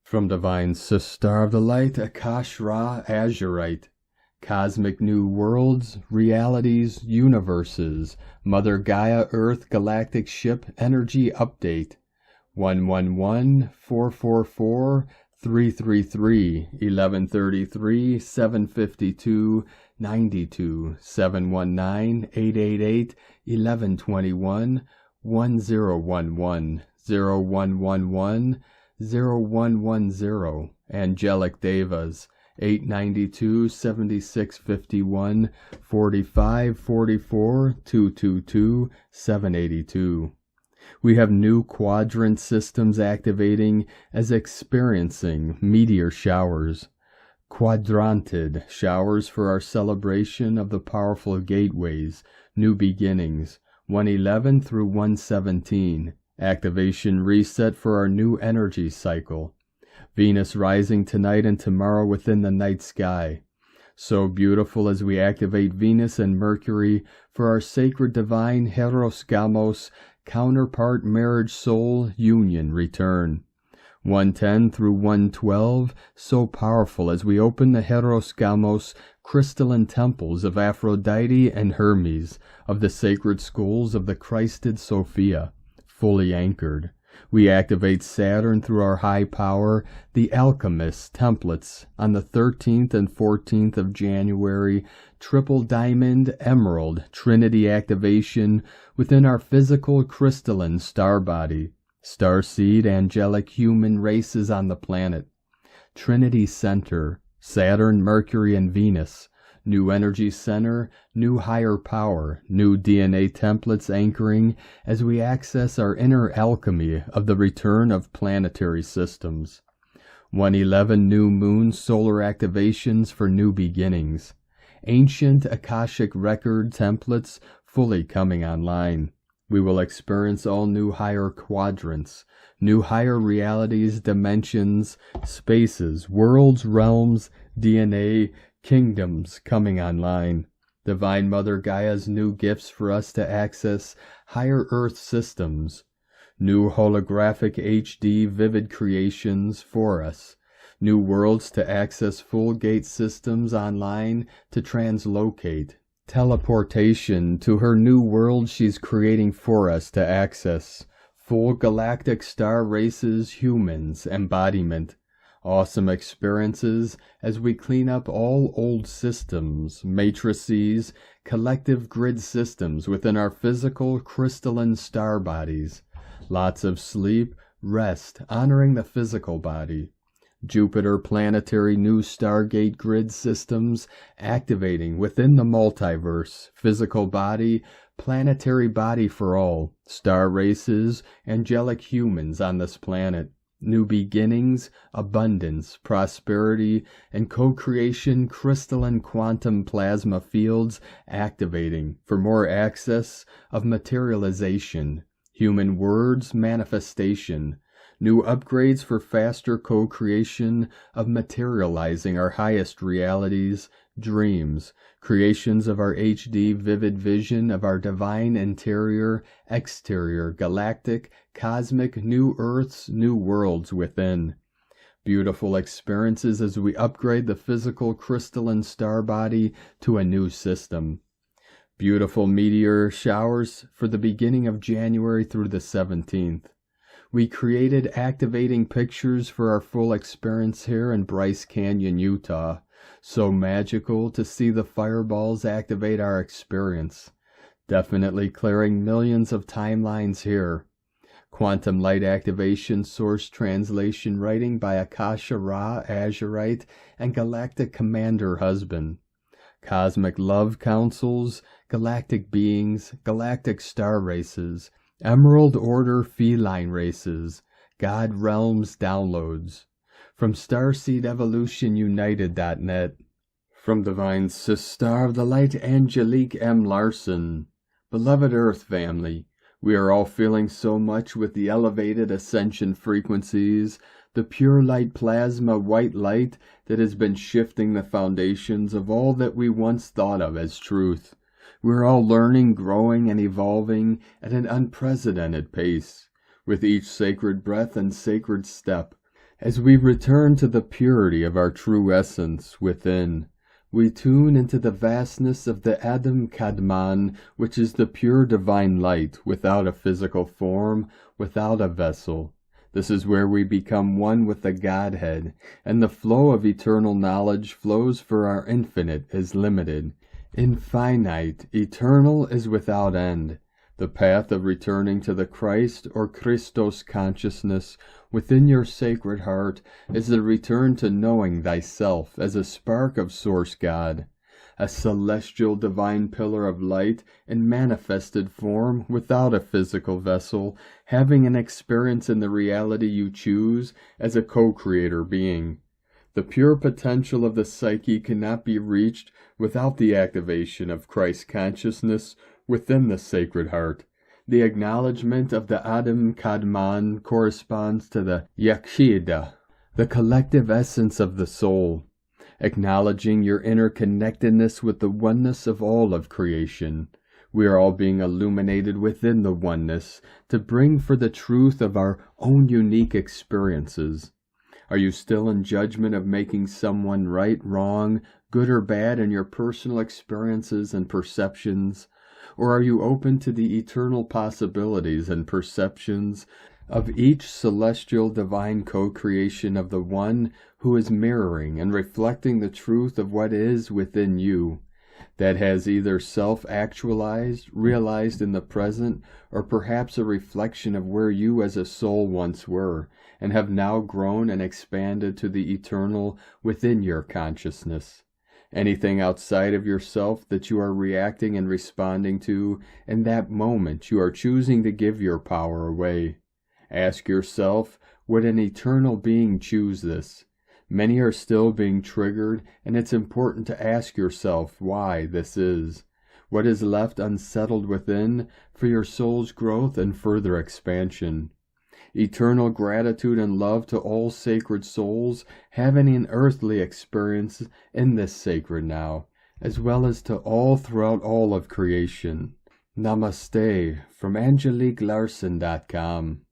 From Divine Sister of the Light, Akash Ra Azurite, Cosmic New Worlds, Realities, Universes, Mother Gaia Earth Galactic Ship Energy Update, 111-444-333-1132-71-888-1121-0111-0110, Angelic Devas, 892-7651-45-44-222-782. We have new quadrant systems activating as experiencing meteor showers, quadranted showers for our celebration of the powerful gateways, new beginnings, 111 through 117, activation reset for our new energy cycle. Venus rising tonight and tomorrow within the night sky. So beautiful as we activate Venus and Mercury for our sacred divine Heros counterpart marriage soul union return. 110 through 112, so powerful as we open the Heros crystalline temples of Aphrodite and Hermes, of the sacred schools of the Christed Sophia, fully anchored. We activate Saturn through our high power, the Alchemist templates, on the 13th and 14th of January, triple diamond emerald trinity activation within our physical crystalline star body, starseed angelic human races on the planet. Trinity center, Saturn, Mercury, and Venus. New energy center, new higher power, new DNA templates anchoring as we access our inner alchemy of the return of planetary systems. 111 new moon solar activations for new beginnings. Ancient Akashic record templates fully coming online. We will experience all new higher quadrants, new higher realities, dimensions, spaces, worlds, realms, DNA, kingdoms coming online. Divine Mother Gaia's new gifts for us to access higher Earth systems. New holographic HD vivid creations for us. New worlds to access full gate systems online to translocate. Teleportation to her new world she's creating for us to access. Full galactic star races, humans, embodiment. Awesome experiences as we clean up all old systems, matrices, collective grid systems within our physical crystalline star bodies. Lots of sleep, rest, honoring the physical body. Jupiter planetary new Stargate grid systems activating within the multiverse, physical body, planetary body for all, star races, angelic humans on this planet. New beginnings, abundance, prosperity, and co-creation crystalline quantum plasma fields activating for more access of materialization, human words manifestation, new upgrades for faster co-creation of materializing our highest realities, dreams, creations of our HD vivid vision of our divine interior, exterior, galactic, cosmic, new earths, new worlds within. Beautiful experiences as we upgrade the physical crystalline star body to a new system. Beautiful meteor showers for the beginning of January through the 17th. We created activating pictures for our full experience here in Bryce Canyon, Utah. So magical to see the fireballs activate our experience. Definitely clearing millions of timelines here. Quantum light activation source translation writing by Akasha Ra Azurite and Galactic Commander Husband. Cosmic love councils, galactic beings, galactic star races, Emerald Order feline races, God realms downloads. From StarseedEvolutionUnited.net. From Divine Sister of the Light, Angelique M. Larson. Beloved Earth family, we are all feeling so much with the elevated ascension frequencies, the pure light plasma white light that has been shifting the foundations of all that we once thought of as truth. We're all learning, growing, and evolving at an unprecedented pace, with each sacred breath and sacred step. As we return to the purity of our true essence within, we tune into the vastness of the Adam Kadman, which is the pure divine light without a physical form, without a vessel. This is where we become one with the Godhead, and the flow of eternal knowledge flows, for our infinite is limited. Infinite, eternal is without end. The path of returning to the Christ or Christos consciousness within your sacred heart is the return to knowing thyself as a spark of Source God, a celestial divine pillar of light in manifested form without a physical vessel, having an experience in the reality you choose as a co-creator being. The pure potential of the psyche cannot be reached without the activation of Christ consciousness within the Sacred Heart. The acknowledgement of the Adam Kadman corresponds to the Yakshida, the collective essence of the soul, acknowledging your interconnectedness with the oneness of all of creation. We are all being illuminated within the oneness to bring for the truth of our own unique experiences. Are you still in judgment of making someone right, wrong, good or bad in your personal experiences and perceptions? Or are you open to the eternal possibilities and perceptions of each celestial divine co-creation of the One who is mirroring and reflecting the truth of what is within you, that has either self-actualized, realized in the present, or perhaps a reflection of where you as a soul once were, and have now grown and expanded to the eternal within your consciousness? Anything outside of yourself that you are reacting and responding to, in that moment you are choosing to give your power away. Ask yourself, would an eternal being choose this? Many are still being triggered, and it's important to ask yourself why this is. What is left unsettled within for your soul's growth and further expansion? Eternal gratitude and love to all sacred souls having an earthly experience in this sacred now, as well as to all throughout all of creation. Namaste from AngeliqueLarson.com.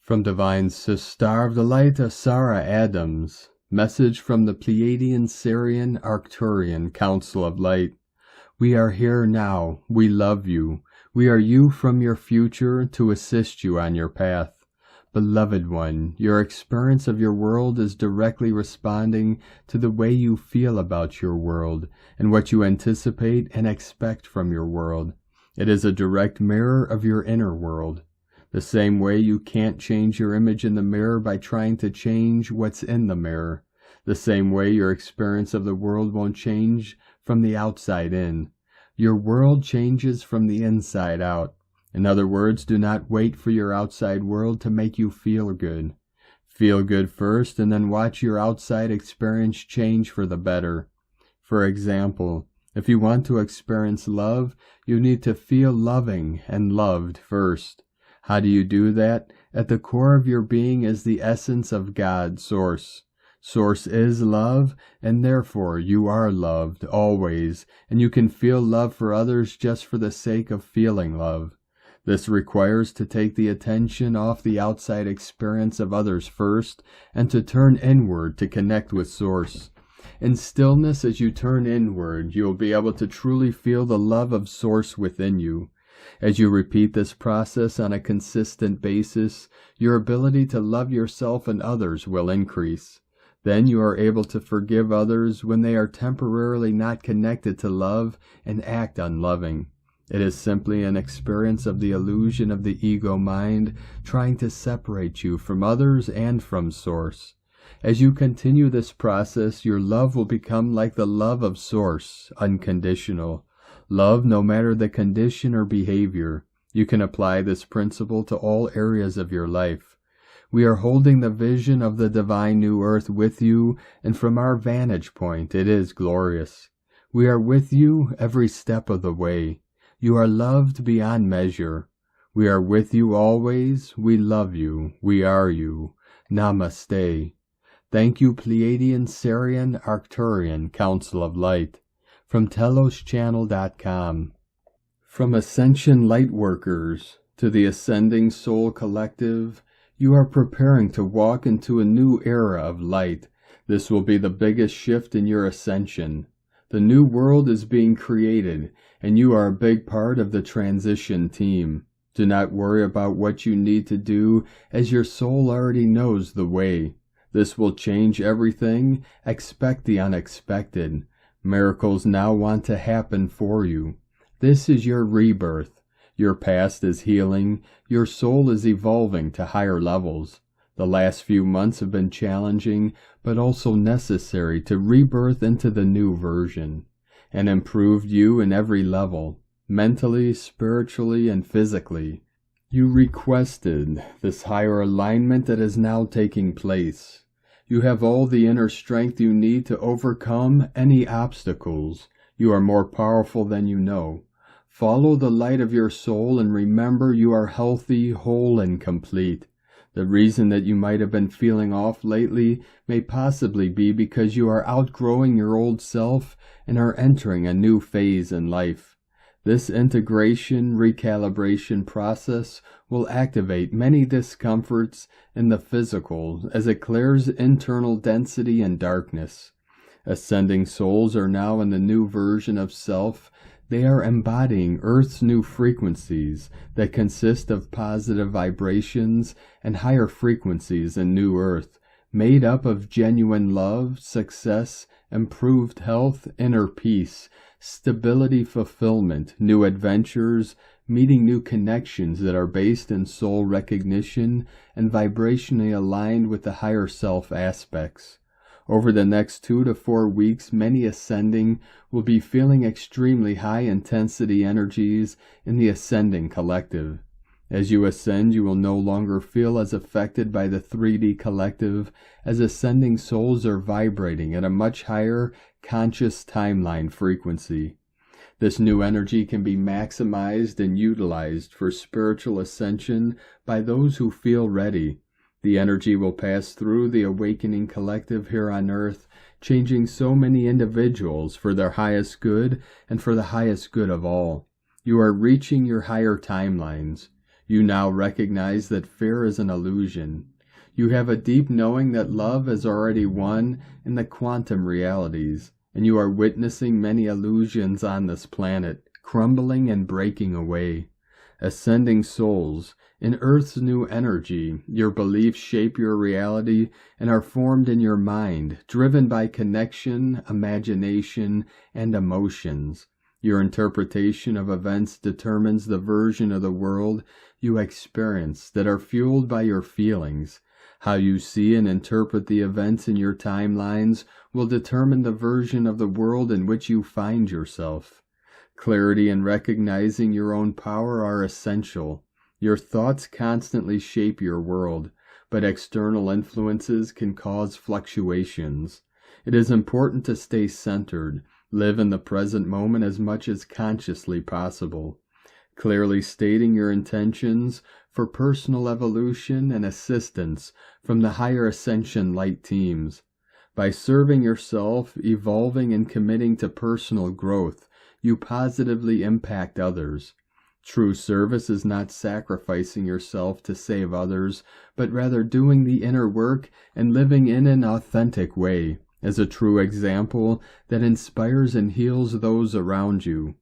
From Divine Sister of the Light, Sarah Adams. Message from the Pleiadian Syrian Arcturian Council of Light. We are here now. We love you. We are you from your future to assist you on your path. Beloved one, your experience of your world is directly responding to the way you feel about your world and what you anticipate and expect from your world. It is a direct mirror of your inner world. The same way you can't change your image in the mirror by trying to change what's in the mirror. The same way your experience of the world won't change from the outside in. Your world changes from the inside out. In other words, do not wait for your outside world to make you feel good. Feel good first and then watch your outside experience change for the better. For example, if you want to experience love, you need to feel loving and loved first. How do you do that? At the core of your being is the essence of God, Source. Source is love, and therefore you are loved always, and you can feel love for others just for the sake of feeling love. This requires to take the attention off the outside experience of others first, and to turn inward to connect with Source. In stillness, as you turn inward, you will be able to truly feel the love of Source within you. As you repeat this process on a consistent basis, your ability to love yourself and others will increase. Then you are able to forgive others when they are temporarily not connected to love and act unloving. It is simply an experience of the illusion of the ego mind trying to separate you from others and from Source. As you continue this process, your love will become like the love of Source, unconditional. Love no matter the condition or behavior. You can apply this principle to all areas of your life. We are holding the vision of the divine new earth with you, and from our vantage point it is glorious. We are with you every step of the way. You are loved beyond measure. We are with you always. We love you. We are you. Namaste. Thank you, Pleiadian Syrian Arcturian Council of Light. From TelosChannel.com. From Ascension Lightworkers to the Ascending Soul Collective, You are preparing to walk into a new era of light. This will be the biggest shift in your ascension. The new world is being created, and you are a big part of the transition team. Do not worry about what you need to do, as your soul already knows the way. This will change everything. Expect the unexpected. Miracles now want to happen for you. This is your rebirth. Your past is healing. Your soul is evolving to higher levels. The last few months have been challenging, but also necessary to rebirth into the new version, and improved you in every level, mentally, spiritually, and physically. You requested this higher alignment that is now taking place. You have all the inner strength you need to overcome any obstacles. You are more powerful than you know. Follow the light of your soul and remember you are healthy, whole, and complete. The reason that you might have been feeling off lately may possibly be because you are outgrowing your old self and are entering a new phase in life. This integration, recalibration process will activate many discomforts in the physical as it clears internal density and darkness. Ascending souls are now in the new version of self. They are embodying Earth's new frequencies that consist of positive vibrations and higher frequencies in New Earth, made up of genuine love, success, improved health, inner peace, stability, fulfillment, new adventures, meeting new connections that are based in soul recognition and vibrationally aligned with the higher self aspects. Over the next 2 to 4 weeks, many ascending will be feeling extremely high-intensity energies in the ascending collective. As you ascend, you will no longer feel as affected by the 3D collective, as ascending souls are vibrating at a much higher conscious timeline frequency. This new energy can be maximized and utilized for spiritual ascension by those who feel ready. The energy will pass through the awakening collective here on Earth, changing so many individuals for their highest good and for the highest good of all. You are reaching your higher timelines. You now recognize that fear is an illusion. You have a deep knowing that love is already won in the quantum realities, and you are witnessing many illusions on this planet, crumbling and breaking away. Ascending souls, in Earth's new energy, your beliefs shape your reality and are formed in your mind, driven by connection, imagination, and emotions. Your interpretation of events determines the version of the world you experience that are fueled by your feelings. How you see and interpret the events in your timelines will determine the version of the world in which you find yourself. Clarity and recognizing your own power are essential. Your thoughts constantly shape your world, but external influences can cause fluctuations. It is important to stay centered, live in the present moment as much as consciously possible, clearly stating your intentions for personal evolution and assistance from the higher ascension light teams. By serving yourself, evolving, and committing to personal growth, you positively impact others. True service is not sacrificing yourself to save others, but rather doing the inner work and living in an authentic way, as a true example that inspires and heals those around you.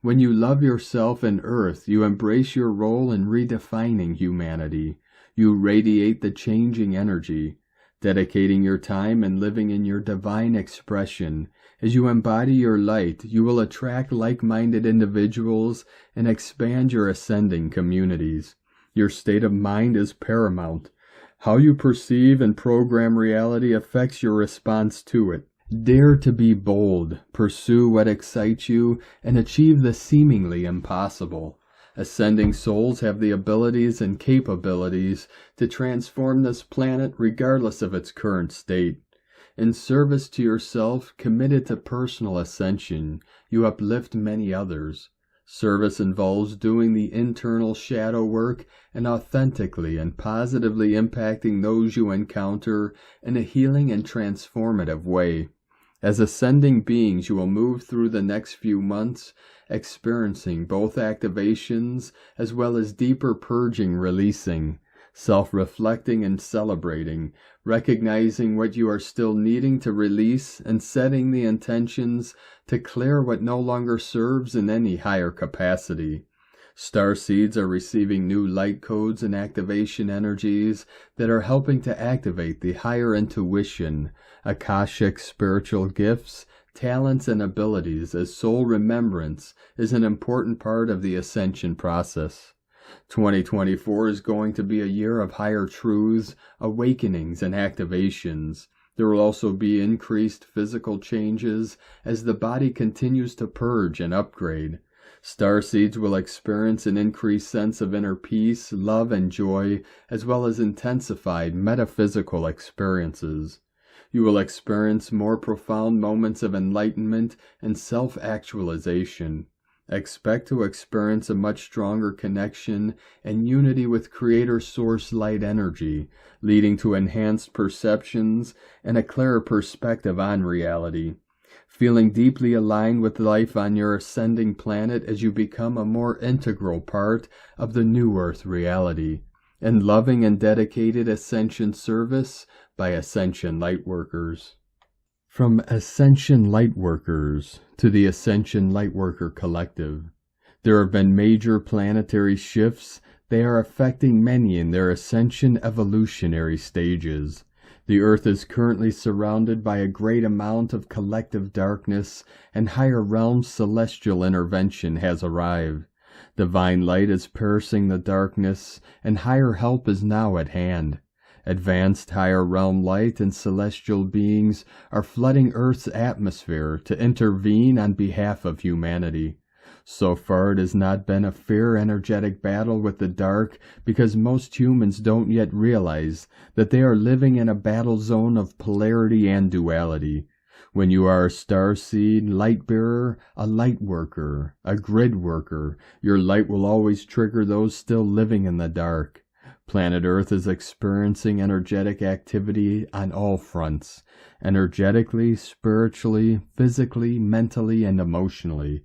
When you love yourself and Earth, you embrace your role in redefining humanity. You radiate the changing energy, dedicating your time and living in your divine expression. As you embody your light, you will attract like-minded individuals and expand your ascending communities. Your state of mind is paramount. How you perceive and program reality affects your response to it. Dare to be bold, pursue what excites you, and achieve the seemingly impossible. Ascending souls have the abilities and capabilities to transform this planet regardless of its current state. In service to yourself, committed to personal ascension, you uplift many others. Service involves doing the internal shadow work and authentically and positively impacting those you encounter in a healing and transformative way. As ascending beings, you will move through the next few months, experiencing both activations as well as deeper purging, releasing. self-reflecting and celebrating, recognizing what you are still needing to release and setting the intentions to clear what no longer serves in any higher capacity. Starseeds are receiving new light codes and activation energies that are helping to activate the higher intuition, Akashic spiritual gifts, talents, and abilities, as soul remembrance is an important part of the ascension process. 2024 is going to be a year of higher truths, awakenings, and activations. There will also be increased physical changes as the body continues to purge and upgrade. Starseeds will experience an increased sense of inner peace, love, and joy, as well as intensified metaphysical experiences. You will experience more profound moments of enlightenment and self-actualization. Expect to experience a much stronger connection and unity with Creator Source Light Energy, leading to enhanced perceptions and a clearer perspective on reality. Feeling deeply aligned with life on your ascending planet as you become a more integral part of the new Earth reality, and loving and dedicated ascension service by Ascension Lightworkers. From Ascension Lightworkers to the Ascension Lightworker Collective, there have been major planetary shifts. They are affecting many in their ascension evolutionary stages. The Earth is currently surrounded by a great amount of collective darkness, and higher realms celestial intervention has arrived. Divine light is piercing the darkness, and higher help is now at hand. Advanced higher realm light and celestial beings are flooding Earth's atmosphere to intervene on behalf of humanity. So far it has not been a fair energetic battle with the dark, because most humans don't yet realize that they are living in a battle zone of polarity and duality. When you are a starseed, light bearer, a light worker, a grid worker, your light will always trigger those still living in the dark. Planet Earth is experiencing energetic activity on all fronts, energetically, spiritually, physically, mentally, and emotionally.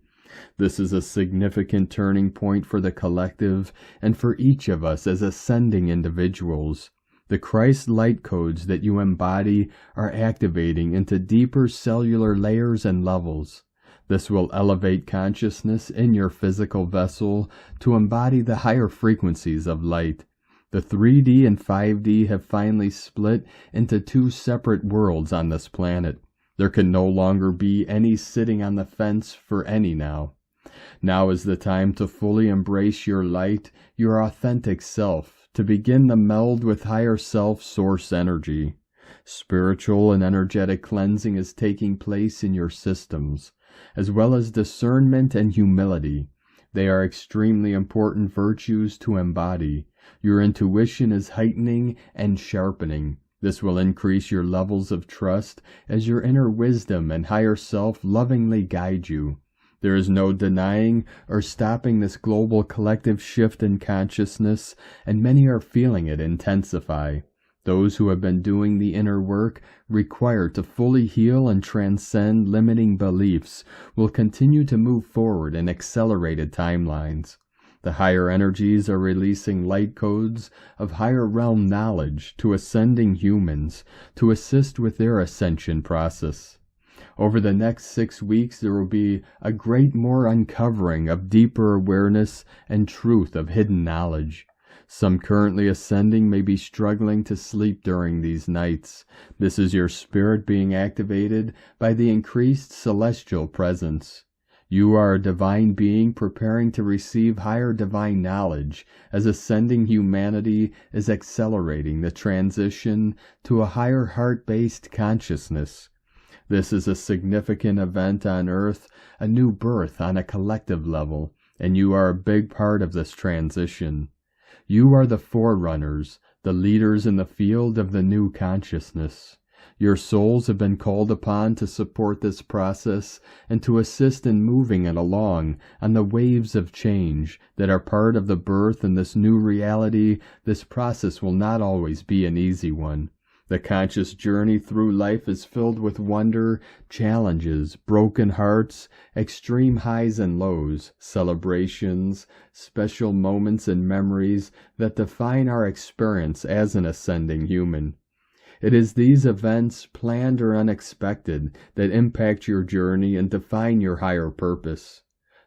This is a significant turning point for the collective and for each of us as ascending individuals. The Christ light codes that you embody are activating into deeper cellular layers and levels. This will elevate consciousness in your physical vessel to embody the higher frequencies of light. The 3D and 5D have finally split into two separate worlds on this planet. There can no longer be any sitting on the fence for any now. Now is the time to fully embrace your light, your authentic self, to begin the meld with higher self source energy. Spiritual and energetic cleansing is taking place in your systems, as well as discernment and humility. They are extremely important virtues to embody. Your intuition is heightening and sharpening. This will increase your levels of trust as your inner wisdom and higher self lovingly guide you. There is no denying or stopping this global collective shift in consciousness, and many are feeling it intensify. Those who have been doing the inner work required to fully heal and transcend limiting beliefs will continue to move forward in accelerated timelines. The higher energies are releasing light codes of higher realm knowledge to ascending humans to assist with their ascension process. Over the next 6 weeks, there will be a great more uncovering of deeper awareness and truth of hidden knowledge. Some currently ascending may be struggling to sleep during these nights. This is your spirit being activated by the increased celestial presence. You are a divine being preparing to receive higher divine knowledge as ascending humanity is accelerating the transition to a higher heart-based consciousness. This is a significant event on Earth, a new birth on a collective level, and you are a big part of this transition. You are the forerunners, the leaders in the field of the new consciousness. Your souls have been called upon to support this process and to assist in moving it along on the waves of change that are part of the birth in this new reality. This process will not always be an easy one. The conscious journey through life is filled with wonder, challenges, broken hearts, extreme highs and lows, celebrations, special moments and memories that define our experience as an ascending human. It is these events, planned or unexpected, that impact your journey and define your higher purpose.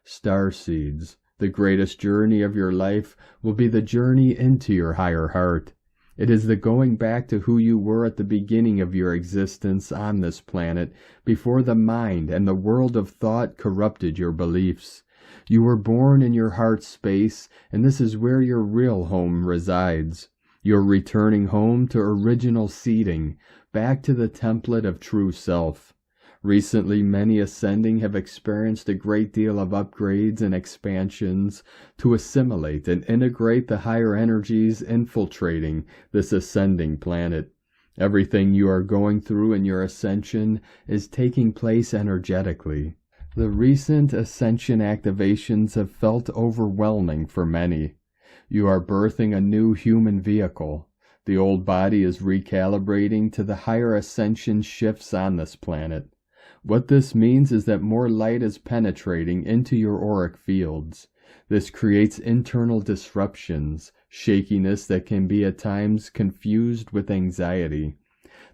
Starseeds, the greatest journey of your life, will be the journey into your higher heart. It is the going back to who you were at the beginning of your existence on this planet, before the mind and the world of thought corrupted your beliefs. You were born in your heart space, and this is where your real home resides. You're returning home to original seeding, back to the template of true self. Recently, many ascending have experienced a great deal of upgrades and expansions to assimilate and integrate the higher energies infiltrating this ascending planet. Everything you are going through in your ascension is taking place energetically. The recent ascension activations have felt overwhelming for many. You are birthing a new human vehicle. The old body is recalibrating to the higher ascension shifts on this planet. What this means is that more light is penetrating into your auric fields. This creates internal disruptions, shakiness that can be at times confused with anxiety.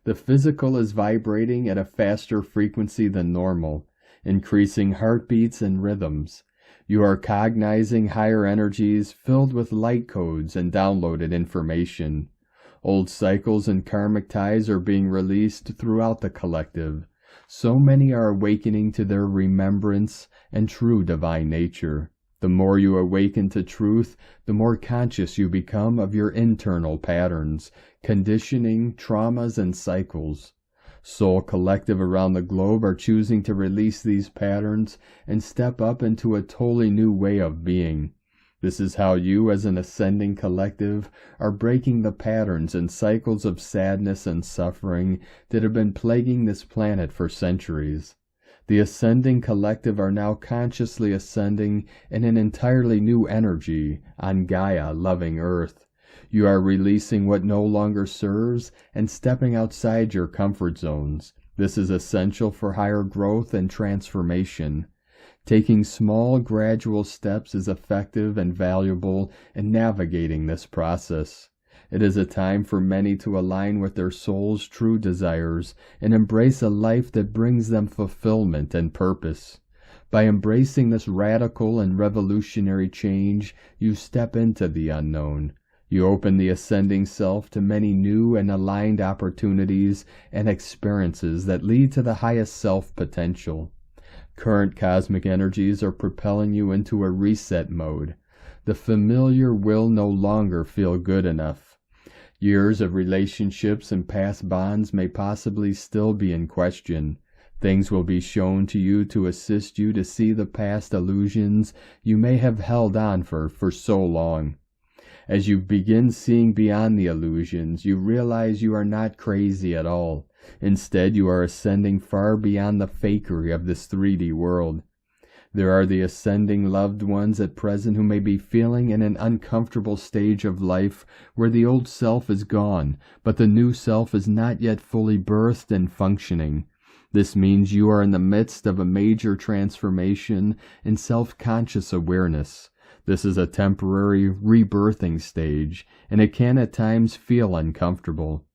The physical is vibrating at a faster frequency than normal, increasing heartbeats and rhythms. You are cognizing higher energies filled with light codes and downloaded information. Old cycles and karmic ties are being released throughout the collective. So many are awakening to their remembrance and true divine nature. The more you awaken to truth, the more conscious you become of your internal patterns, conditioning, traumas, and cycles. Soul collective around the globe are choosing to release these patterns and step up into a totally new way of being. This is how you, as an ascending collective, are breaking the patterns and cycles of sadness and suffering that have been plaguing this planet for centuries. The ascending collective are now consciously ascending in an entirely new energy on Gaia, loving Earth. You are releasing what no longer serves and stepping outside your comfort zones. This is essential for higher growth and transformation. Taking small, gradual steps is effective and valuable in navigating this process. It is a time for many to align with their soul's true desires and embrace a life that brings them fulfillment and purpose. By embracing this radical and revolutionary change, you step into the unknown. You open the ascending self to many new and aligned opportunities and experiences that lead to the highest self potential. Current cosmic energies are propelling you into a reset mode. The familiar will no longer feel good enough. Years of relationships and past bonds may possibly still be in question. Things will be shown to you to assist you to see the past illusions you may have held on for so long. As you begin seeing beyond the illusions, you realize you are not crazy at all. Instead, you are ascending far beyond the fakery of this 3D world. There are the ascending loved ones at present who may be feeling in an uncomfortable stage of life where the old self is gone, but the new self is not yet fully birthed and functioning. This means you are in the midst of a major transformation in self-conscious awareness. This is a temporary rebirthing stage, and it can at times feel uncomfortable.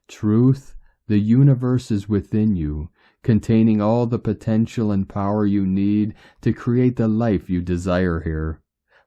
Truth, the universe is within you, containing all the potential and power you need to create the life you desire here.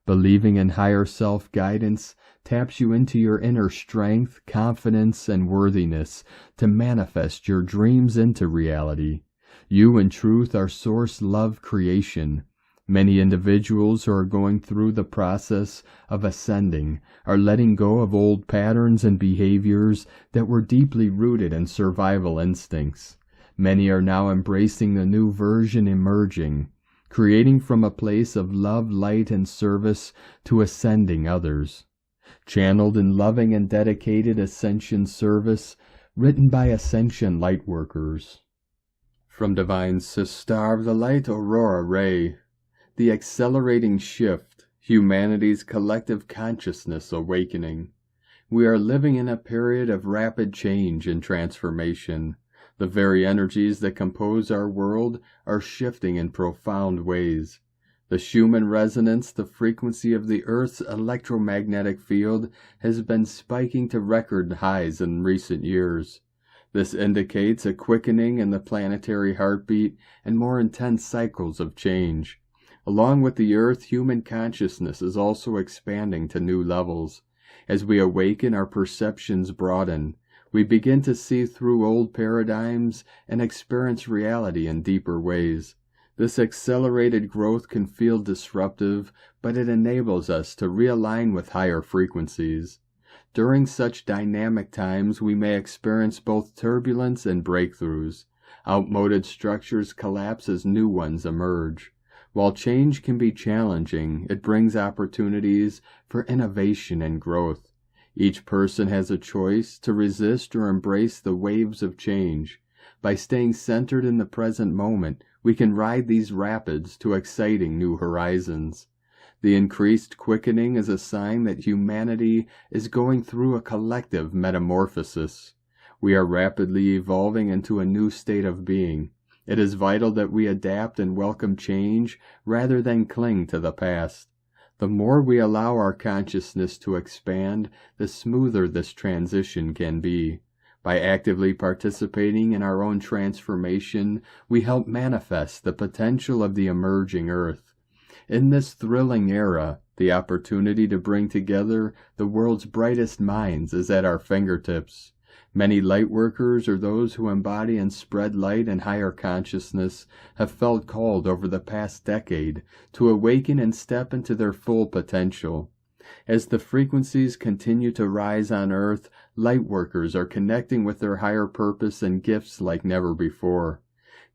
Believing in higher self-guidance taps you into your inner strength, confidence, and worthiness to manifest your dreams into reality. You, in truth, are source love creation. Many individuals who are going through the process of ascending are letting go of old patterns and behaviors that were deeply rooted in survival instincts. Many are now embracing the new version emerging, creating from a place of love, light, and service to ascending others. Channeled in loving and dedicated ascension service, written by Ascension Lightworkers. From Divine Sister of the Light, Aurora Ray. The Accelerating Shift, Humanity's Collective Consciousness Awakening. We are living in a period of rapid change and transformation. The very energies that compose our world are shifting in profound ways. The Schumann resonance, the frequency of the Earth's electromagnetic field, has been spiking to record highs in recent years. This indicates a quickening in the planetary heartbeat and more intense cycles of change. Along with the Earth, human consciousness is also expanding to new levels. As we awaken, our perceptions broaden. We begin to see through old paradigms and experience reality in deeper ways. This accelerated growth can feel disruptive, but it enables us to realign with higher frequencies. During such dynamic times, we may experience both turbulence and breakthroughs. Outmoded structures collapse as new ones emerge. While change can be challenging, it brings opportunities for innovation and growth. Each person has a choice to resist or embrace the waves of change. By staying centered in the present moment, we can ride these rapids to exciting new horizons. The increased quickening is a sign that humanity is going through a collective metamorphosis. We are rapidly evolving into a new state of being. It is vital that we adapt and welcome change rather than cling to the past. The more we allow our consciousness to expand, the smoother this transition can be. By actively participating in our own transformation, we help manifest the potential of the emerging Earth. In this thrilling era, the opportunity to bring together the world's brightest minds is at our fingertips. Many lightworkers, or those who embody and spread light and higher consciousness, have felt called over the past decade to awaken and step into their full potential. As the frequencies continue to rise on Earth, lightworkers are connecting with their higher purpose and gifts like never before.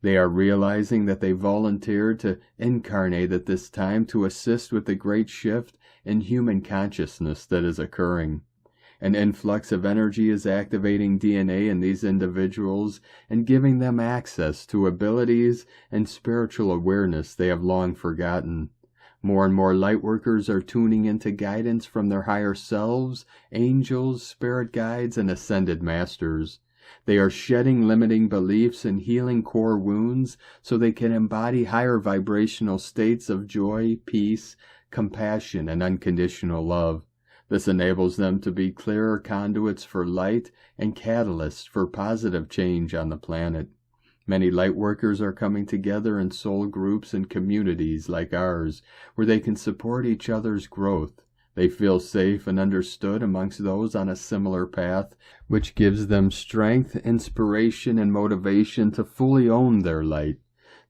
They are realizing that they volunteered to incarnate at this time to assist with the great shift in human consciousness that is occurring. An influx of energy is activating DNA in these individuals and giving them access to abilities and spiritual awareness they have long forgotten. More and more lightworkers are tuning into guidance from their higher selves, angels, spirit guides, and ascended masters. They are shedding limiting beliefs and healing core wounds so they can embody higher vibrational states of joy, peace, compassion, and unconditional love. This enables them to be clearer conduits for light and catalysts for positive change on the planet. Many lightworkers are coming together in soul groups and communities like ours, where they can support each other's growth. They feel safe and understood amongst those on a similar path, which gives them strength, inspiration, and motivation to fully own their light.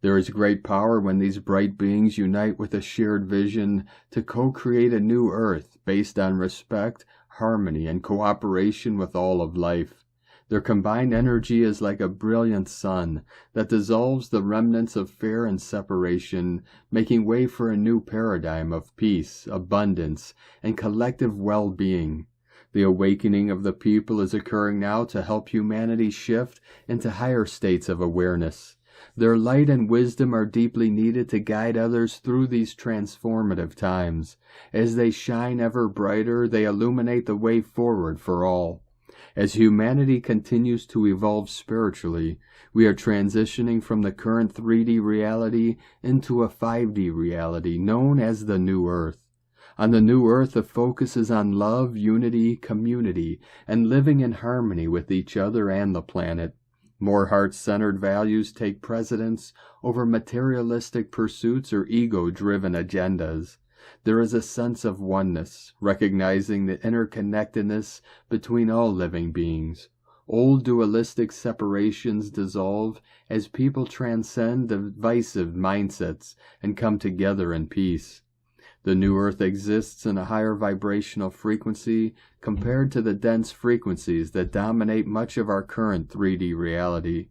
There is great power when these bright beings unite with a shared vision to co-create a new Earth based on respect, harmony, and cooperation with all of life. Their combined energy is like a brilliant sun that dissolves the remnants of fear and separation, making way for a new paradigm of peace, abundance, and collective well-being. The awakening of the people is occurring now to help humanity shift into higher states of awareness. Their light and wisdom are deeply needed to guide others through these transformative times. As they shine ever brighter, they illuminate the way forward for all. As humanity continues to evolve spiritually, we are transitioning from the current 3D reality into a 5D reality known as the New Earth. On the New Earth, the focus is on love, unity, community, and living in harmony with each other and the planet. More heart-centered values take precedence over materialistic pursuits or ego-driven agendas. There is a sense of oneness, recognizing the interconnectedness between all living beings. Old dualistic separations dissolve as people transcend divisive mindsets and come together in peace. The New Earth exists in a higher vibrational frequency compared to the dense frequencies that dominate much of our current 3D reality.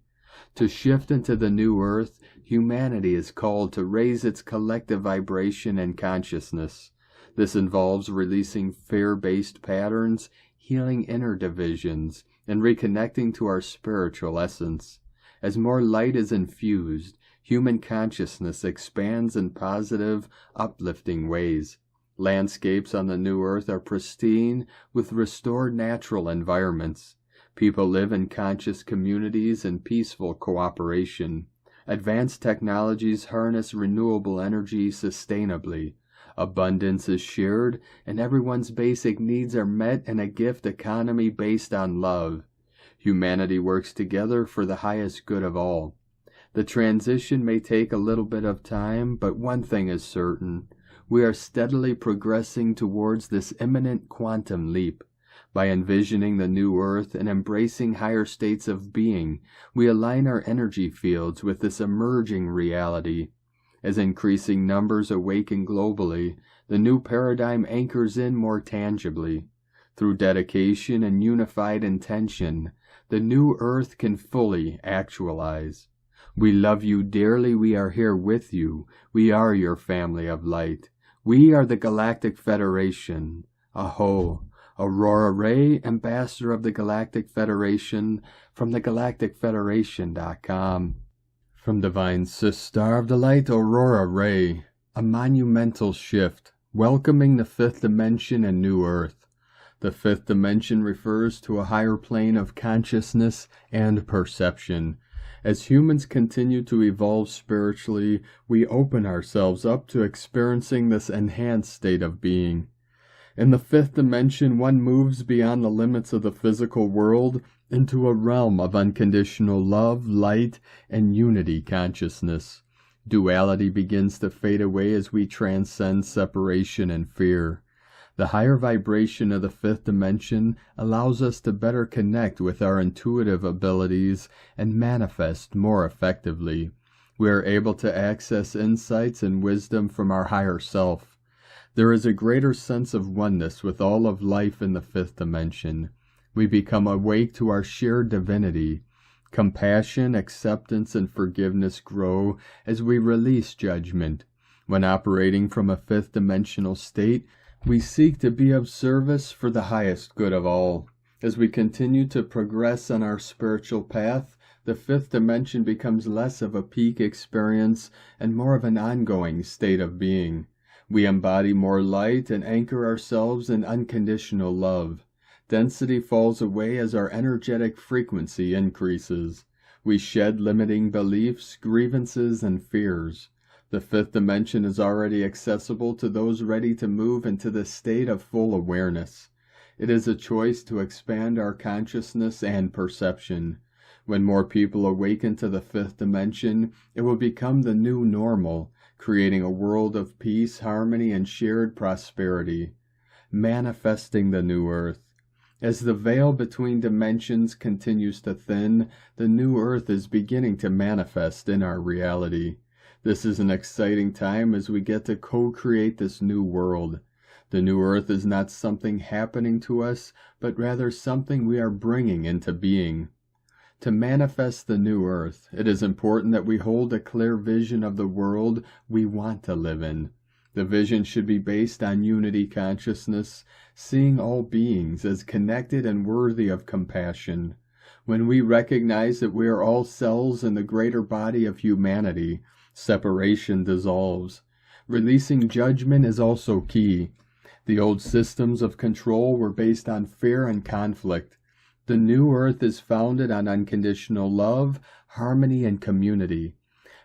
To shift into the New Earth, humanity is called to raise its collective vibration and consciousness. This involves releasing fear-based patterns, healing inner divisions, and reconnecting to our spiritual essence. As more light is infused, human consciousness expands in positive, uplifting ways. Landscapes on the new Earth are pristine with restored natural environments. People live in conscious communities and peaceful cooperation. Advanced technologies harness renewable energy sustainably. Abundance is shared, and everyone's basic needs are met in a gift economy based on love. Humanity works together for the highest good of all. The transition may take a little bit of time, but one thing is certain. We are steadily progressing towards this imminent quantum leap. By envisioning the new Earth and embracing higher states of being, we align our energy fields with this emerging reality. As increasing numbers awaken globally, the new paradigm anchors in more tangibly. Through dedication and unified intention, the new Earth can fully actualize. We love you dearly. We are here with you. We are your family of light. We are the Galactic Federation. Aho, Aurora Ray, Ambassador of the Galactic Federation, from thegalacticfederation.com. From Divine Sister of the Light, Aurora Ray, a monumental shift, welcoming the fifth dimension and new Earth. The fifth dimension refers to a higher plane of consciousness and perception. As humans continue to evolve spiritually, we open ourselves up to experiencing this enhanced state of being. In the fifth dimension, one moves beyond the limits of the physical world into a realm of unconditional love, light, and unity consciousness. Duality begins to fade away as we transcend separation and fear. The higher vibration of the fifth dimension allows us to better connect with our intuitive abilities and manifest more effectively. We are able to access insights and wisdom from our higher self. There is a greater sense of oneness with all of life in the fifth dimension. We become awake to our shared divinity. Compassion, acceptance, and forgiveness grow as we release judgment. When operating from a fifth dimensional state, we seek to be of service for the highest good of all. As we continue to progress on our spiritual path, the fifth dimension becomes less of a peak experience and more of an ongoing state of being. We embody more light and anchor ourselves in unconditional love. Density falls away as our energetic frequency increases. We shed limiting beliefs, grievances, and fears. The fifth dimension is already accessible to those ready to move into the state of full awareness. It is a choice to expand our consciousness and perception. When more people awaken to the fifth dimension, it will become the new normal, creating a world of peace, harmony, and shared prosperity. Manifesting the new Earth. As the veil between dimensions continues to thin, the new Earth is beginning to manifest in our reality. This is an exciting time as we get to co-create this new world. The new Earth is not something happening to us, but rather something we are bringing into being. To manifest the new Earth, it is important that we hold a clear vision of the world we want to live in. The vision should be based on unity consciousness, seeing all beings as connected and worthy of compassion. When we recognize that we are all cells in the greater body of humanity, separation dissolves. Releasing judgment is also key. The old systems of control were based on fear and conflict. The new Earth is founded on unconditional love, harmony, and community.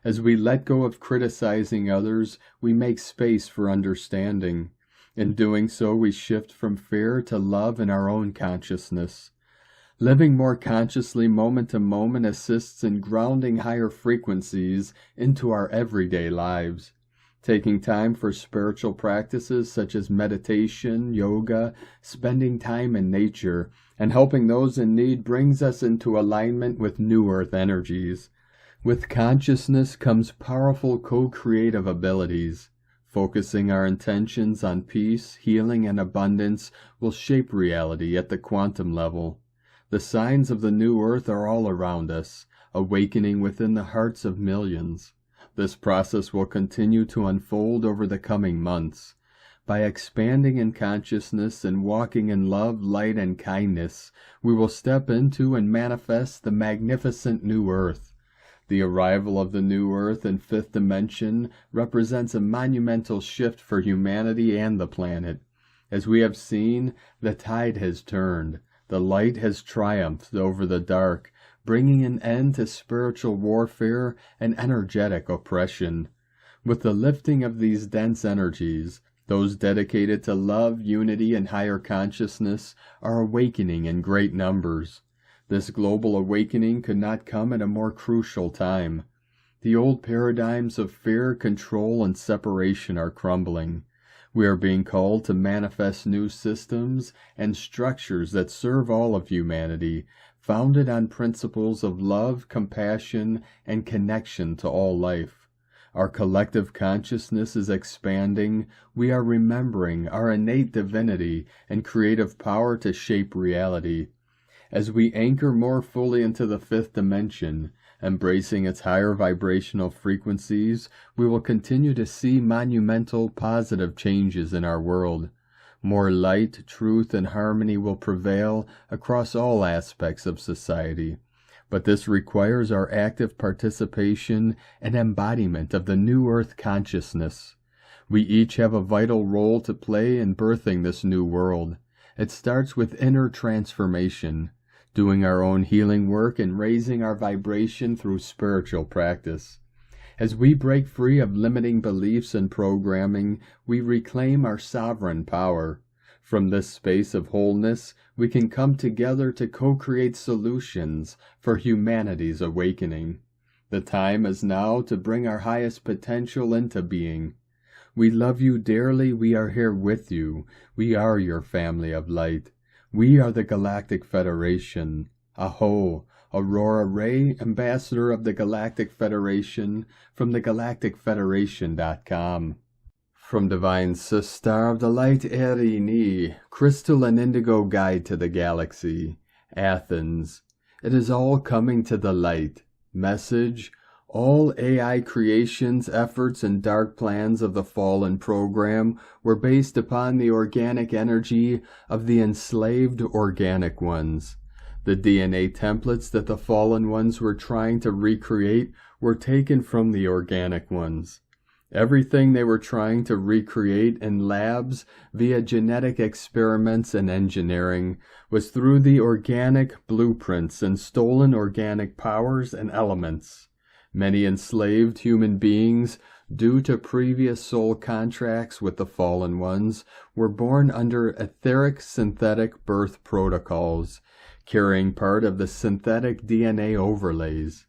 As we let go of criticizing others, we make space for understanding. In doing so, we shift from fear to love in our own consciousness. Living more consciously moment to moment assists in grounding higher frequencies into our everyday lives. Taking time for spiritual practices such as meditation, yoga, spending time in nature, and helping those in need brings us into alignment with new Earth energies. With consciousness comes powerful co-creative abilities. Focusing our intentions on peace, healing, and abundance will shape reality at the quantum level. The signs of the new Earth are all around us, awakening within the hearts of millions. This process will continue to unfold over the coming months. By expanding in consciousness and walking in love, light, and kindness, we will step into and manifest the magnificent new Earth. The arrival of the new Earth in fifth dimension represents a monumental shift for humanity and the planet. As we have seen, the tide has turned. The light has triumphed over the dark, bringing an end to spiritual warfare and energetic oppression. With the lifting of these dense energies, those dedicated to love, unity, and higher consciousness are awakening in great numbers. This global awakening could not come at a more crucial time. The old paradigms of fear, control, and separation are crumbling. We are being called to manifest new systems and structures that serve all of humanity, founded on principles of love, compassion, and connection to all life. Our collective consciousness is expanding. We are remembering our innate divinity and creative power to shape reality. As we anchor more fully into the fifth dimension, embracing its higher vibrational frequencies, we will continue to see monumental positive changes in our world. More light, truth, and harmony will prevail across all aspects of society. But this requires our active participation and embodiment of the new Earth consciousness. We each have a vital role to play in birthing this new world. It starts with inner transformation, doing our own healing work and raising our vibration through spiritual practice. As we break free of limiting beliefs and programming, we reclaim our sovereign power. From this space of wholeness, we can come together to co-create solutions for humanity's awakening. The time is now to bring our highest potential into being. We love you dearly. We are here with you. We are your family of light. We are the Galactic Federation. Aho, Aurora Ray, Ambassador of the Galactic Federation, from thegalacticfederation.com. From Divine Sister of the Light Erini, Crystal and Indigo Guide to the Galaxy, Athens. It is all coming to the light. Message: all AI creations, efforts, and dark plans of the fallen program were based upon the organic energy of the enslaved organic ones. The DNA templates that the fallen ones were trying to recreate were taken from the organic ones. Everything they were trying to recreate in labs via genetic experiments and engineering was through the organic blueprints and stolen organic powers and elements. Many enslaved human beings, due to previous soul contracts with the fallen ones, were born under etheric synthetic birth protocols, carrying part of the synthetic DNA overlays.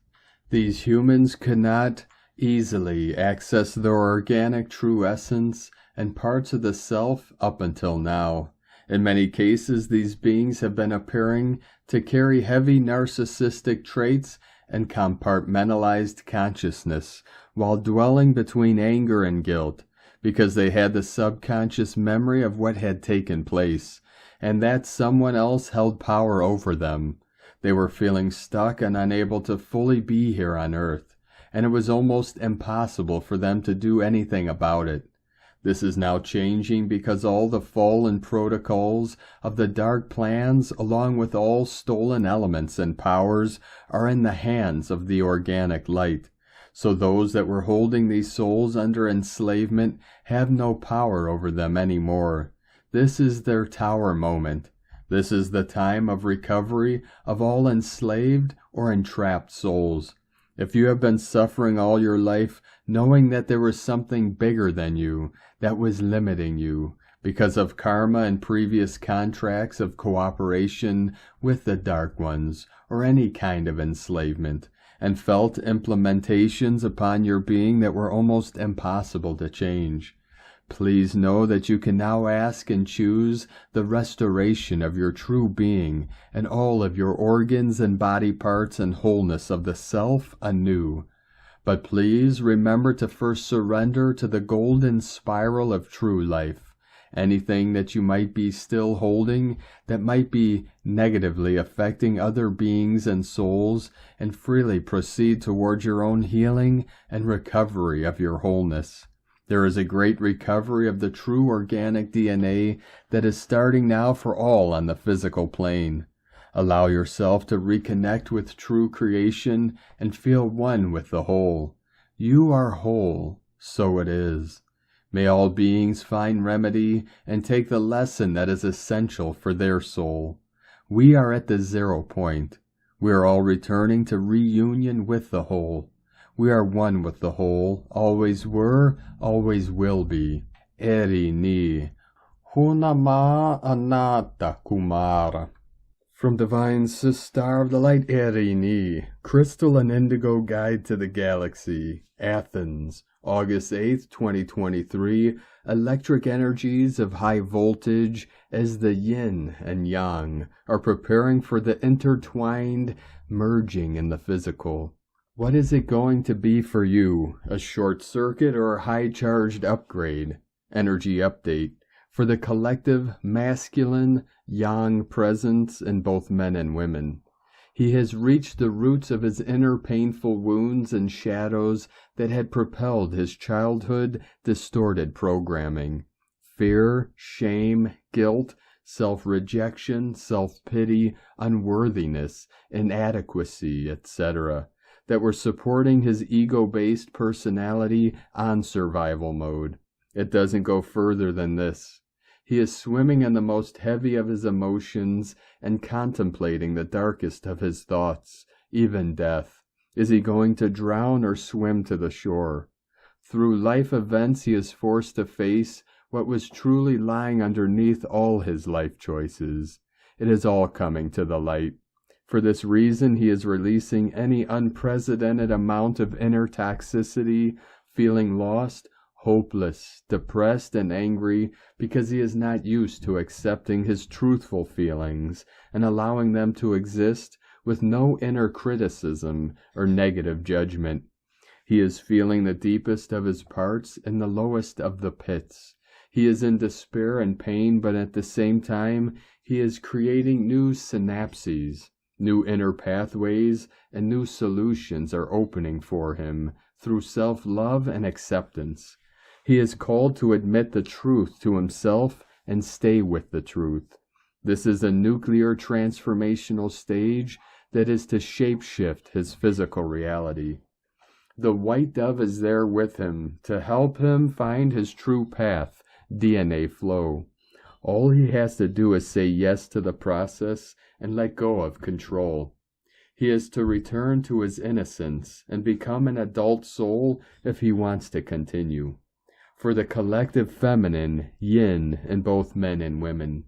These humans could not easily access their organic true essence and parts of the self up until now. In many cases, these beings have been appearing to carry heavy narcissistic traits and compartmentalized consciousness while dwelling between anger and guilt, because they had the subconscious memory of what had taken place, and that someone else held power over them. They were feeling stuck and unable to fully be here on Earth, and it was almost impossible for them to do anything about it. This is now changing because all the fallen protocols of the dark plans, along with all stolen elements and powers, are in the hands of the organic light. So those that were holding these souls under enslavement have no power over them anymore. This is their tower moment. This is the time of recovery of all enslaved or entrapped souls. If you have been suffering all your life, knowing that there was something bigger than you that was limiting you because of karma and previous contracts of cooperation with the Dark Ones or any kind of enslavement, and felt implementations upon your being that were almost impossible to change, please know that you can now ask and choose the restoration of your true being and all of your organs and body parts and wholeness of the self anew. But please remember to first surrender to the golden spiral of true life. Anything that you might be still holding that might be negatively affecting other beings and souls, and freely proceed towards your own healing and recovery of your wholeness. There is a great recovery of the true organic DNA that is starting now for all on the physical plane. Allow yourself to reconnect with true creation and feel one with the whole. You are whole, so it is. May all beings find remedy and take the lesson that is essential for their soul. We are at the 0 point. We are all returning to reunion with the whole. We are one with the whole, always were, always will be. Eri ni. Hunama Anata Kumara. From Divine Sister of the Light Eri ni. Crystal and Indigo Guide to the Galaxy. Athens, August 8th, 2023. Electric energies of high voltage as the yin and yang are preparing for the intertwined merging in the physical. What is it going to be for you? A short circuit or a high-charged upgrade? Energy update for the collective masculine yang presence in both men and women. He has reached the roots of his inner painful wounds and shadows that had propelled his childhood distorted programming. Fear, shame, guilt, self-rejection, self-pity, unworthiness, inadequacy, etc., that were supporting his ego-based personality on survival mode. It doesn't go further than this. He is swimming in the most heavy of his emotions and contemplating the darkest of his thoughts, even death. Is he going to drown or swim to the shore? Through life events he is forced to face what was truly lying underneath all his life choices. It is all coming to the light. For this reason he is releasing any unprecedented amount of inner toxicity, feeling lost, hopeless, depressed, and angry because he is not used to accepting his truthful feelings and allowing them to exist with no inner criticism or negative judgment. He is feeling the deepest of his parts in the lowest of the pits. He is in despair and pain, but at the same time, he is creating new synapses, new inner pathways, and new solutions are opening for him through self-love and acceptance. He is called to admit the truth to himself and stay with the truth. This is a nuclear transformational stage that is to shapeshift his physical reality. The white dove is there with him to help him find his true path, DNA flow. All he has to do is say yes to the process and let go of control. He is to return to his innocence and become an adult soul if he wants to continue. For the collective feminine, yin, in both men and women.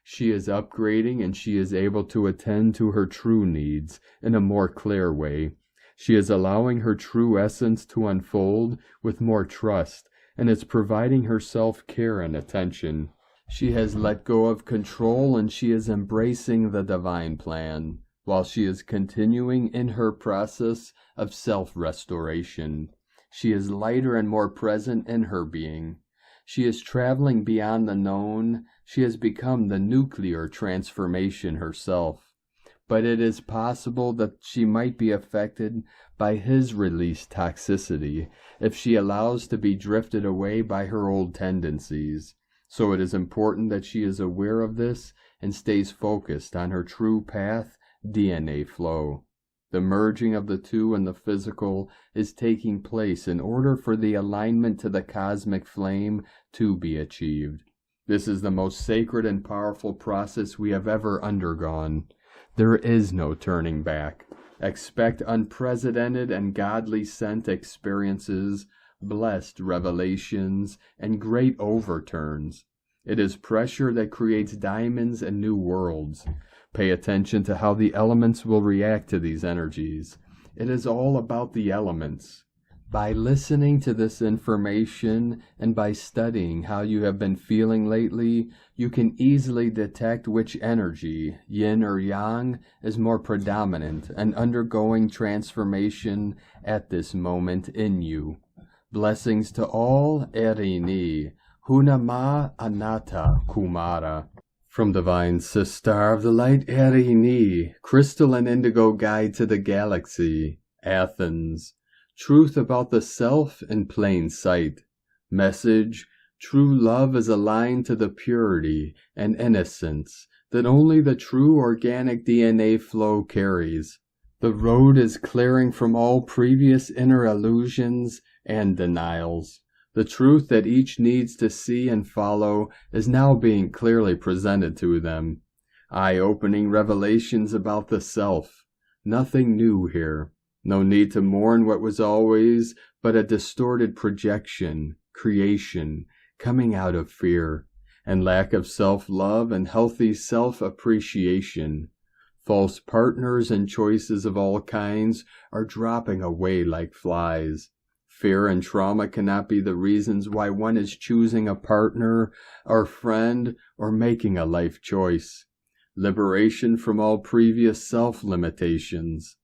She is upgrading and she is able to attend to her true needs in a more clear way. She is allowing her true essence to unfold with more trust and is providing her self-care and attention. She has let go of control and she is embracing the divine plan, while she is continuing in her process of self-restoration. She is lighter and more present in her being. She is traveling beyond the known. She has become the nuclear transformation herself. But it is possible that she might be affected by his released toxicity if she allows to be drifted away by her old tendencies. So it is important that she is aware of this and stays focused on her true path, DNA flow. The merging of the two in the physical is taking place in order for the alignment to the cosmic flame to be achieved. This is the most sacred and powerful process we have ever undergone. There is no turning back. Expect unprecedented and godly sent experiences, blessed revelations, and great overturns. It is pressure that creates diamonds and new worlds. Pay attention to how the elements will react to these energies. It is all about the elements. By listening to this information and by studying how you have been feeling lately, you can easily detect which energy, yin or yang, is more predominant and undergoing transformation at this moment in you. Blessings to all, Erini, Hunama Anata Kumara. From Divine Sister of the Light, Erini, Crystal and Indigo Guide to the Galaxy, Athens. Truth about the self in plain sight. Message: true love is aligned to the purity and innocence that only the true organic DNA flow carries. The road is clearing from all previous inner illusions and denials. The truth that each needs to see and follow is now being clearly presented to them. Eye-opening revelations about the self. Nothing new here. No need to mourn what was always but a distorted projection, creation, coming out of fear, and lack of self-love and healthy self-appreciation. False partners and choices of all kinds are dropping away like flies. Fear and trauma cannot be the reasons why one is choosing a partner or friend or making a life choice. Liberation from all previous self-limitations.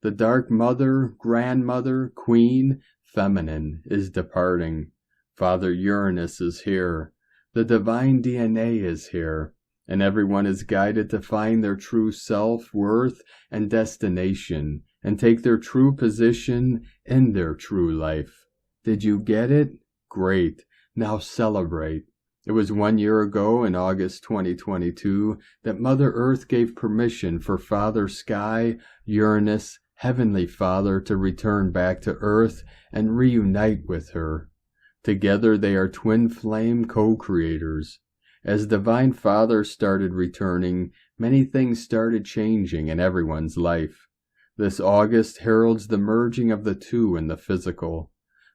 The dark mother, grandmother, queen, feminine is departing. Father Uranus is here. The divine DNA is here. And everyone is guided to find their true self-worth and destination and take their true position in their true life. Did you get it? Great. Now celebrate. It was 1 year ago in August 2022 that Mother Earth gave permission for Father Sky, Uranus, Heavenly Father to return back to Earth and reunite with her. Together they are twin flame co-creators. As Divine Father started returning, many things started changing in everyone's life. This August heralds the merging of the two in the physical.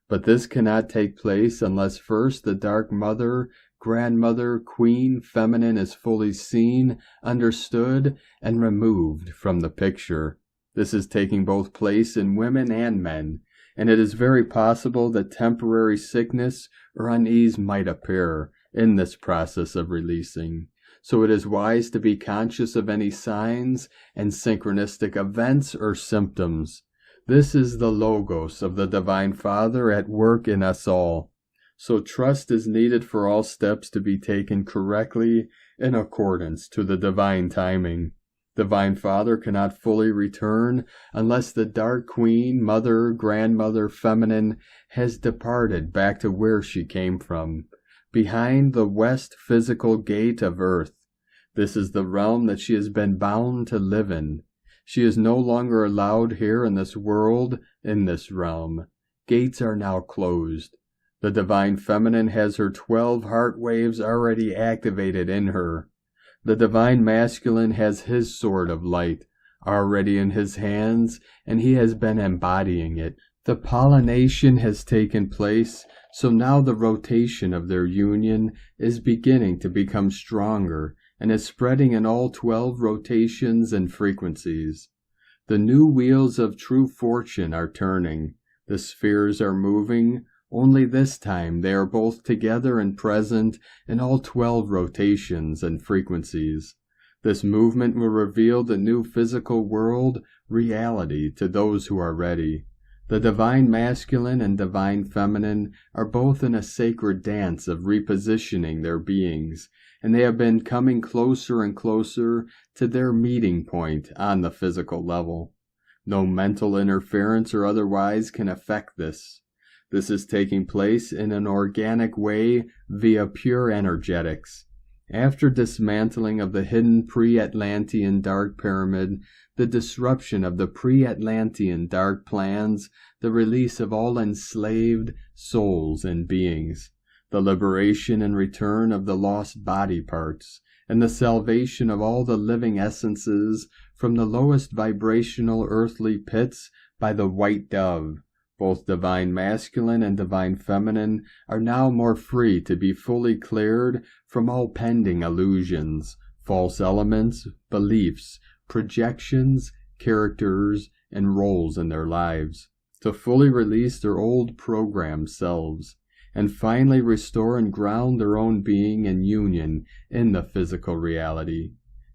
But this cannot take place unless first the Dark Mother, Grandmother, Queen, Feminine is fully seen, understood, and removed from the picture. This is taking both place in women and men, and it is very possible that temporary sickness or unease might appear in this process of releasing. So it is wise to be conscious of any signs and synchronistic events or symptoms. This is the Logos of the Divine Father at work in us all. So trust is needed for all steps to be taken correctly in accordance to the divine timing. Divine Father cannot fully return unless the Dark Queen, Mother, Grandmother, Feminine has departed back to where she came from, behind the west physical gate of Earth. This is the realm that she has been bound to live in. She is no longer allowed here in this world, in this realm. Gates are now closed. The Divine Feminine has her 12 heart waves already activated in her. The Divine Masculine has his sword of light already in his hands, and he has been embodying it. The pollination has taken place, so now the rotation of their union is beginning to become stronger and is spreading in all 12 rotations and frequencies. The new wheels of true fortune are turning. The spheres are moving. Only this time they are both together and present in all 12 rotations and frequencies. This movement will reveal the new physical world reality to those who are ready. The Divine Masculine and Divine Feminine are both in a sacred dance of repositioning their beings, and they have been coming closer and closer to their meeting point on the physical level. No mental interference or otherwise can affect this. This is taking place in an organic way via pure energetics. After dismantling of the hidden pre-Atlantean dark pyramid, the disruption of the pre-Atlantean dark plans, the release of all enslaved souls and beings, the liberation and return of the lost body parts, and the salvation of all the living essences from the lowest vibrational earthly pits by the white dove. Both Divine Masculine and Divine Feminine are now more free to be fully cleared from all pending illusions, false elements, beliefs, projections, characters, and roles in their lives, to fully release their old programmed selves, and finally restore and ground their own being and union in the physical reality.